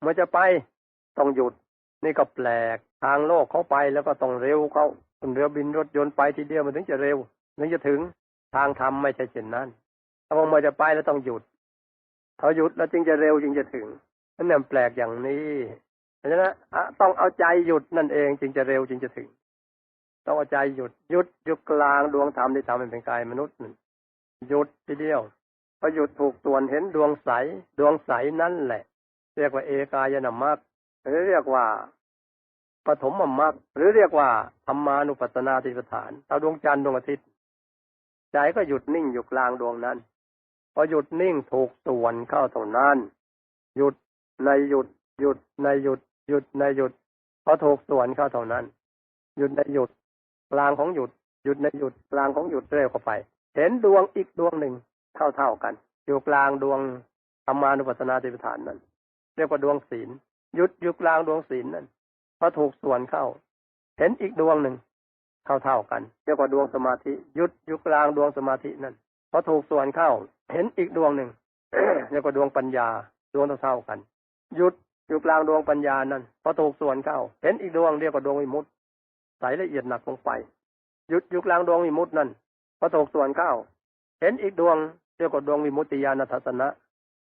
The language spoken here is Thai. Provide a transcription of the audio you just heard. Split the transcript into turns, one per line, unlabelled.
มื่อจะไปต้องหยุดนี่ก็แปลกทางโลกเขาไปแล้วก็ต้องเร็วเขาเรือบินรถยนต์ไปทีเดียวมันถึงจะเร็วถึงจะถึงทางธรรมไม่ใช่เช่นนั้นถ้าเมื่อจะไปแล้วต้องหยุดเขาหยุดแล้วจึงจะเร็วจึงจะถึงนั่นแปลกอย่างนี้เพราะฉะนั้นต้องเอาใจหยุดนั่นเองจึงจะเร็วจึงจะถึงต้องเอาใจหยุดอยู่กลางดวงธรรมที่ทำให้เป็นกายมนุษย์นั่นหยุดทีเดียวพอหยุดถูกส่วนเห็นดวงใสนั่นแหละเรียกว่าเอกายนามัคหรือเรียกว่าปฐมมรรคหรือเรียกว่าธรรมานุปัสสนาสติปัฏฐานเอาดวงจันทร์ดวงอาทิตย์ใจก็หยุดนิ่งอยู่กลางดวงนั้นพอหยุดนิ่งถูกส่วนเข้าเท่านั้นหยุดในหยุดในหยุดในหยุดพอถูกส่วนเข้าเท่านั้นหยุดในหยุดกลางของหยุดในหยุดกลางของหยุดเร็วเข้าไปเห็นดวงอีกดวงหนึ่งเท่ากันอยู่กลางดวงธรรมานุปัสสนาสติปัฏฐานนั้นเรียกว่าดวงศีลหยุดอยู่กลางดวงศีลนั้นพอถูกส่วนเข้าเห็นอีกดวงหนึ่งเท่ากันเรียกว่าดวงสมาธิหยุดอยู่กลางดวงสมาธินั้นพอถูกส่วนเข้าเห็นอีกดวงหนึ่ง เรียกว่าดวงปัญญาดวงเท่ากันหยุดอยู่กลางดวงปัญญานั้นพอถูกส่วนเข้าเห็นอีกดวงเรียกว่าดวงวิมุตติใสละเอียดหนักลงไปหยุดอยู่กลางดวงวิมุตตินั้นพอถูกส่วนเข้าเห็นอีกดวงเรียกว่าดวงวิมุตติญาณทัศนะ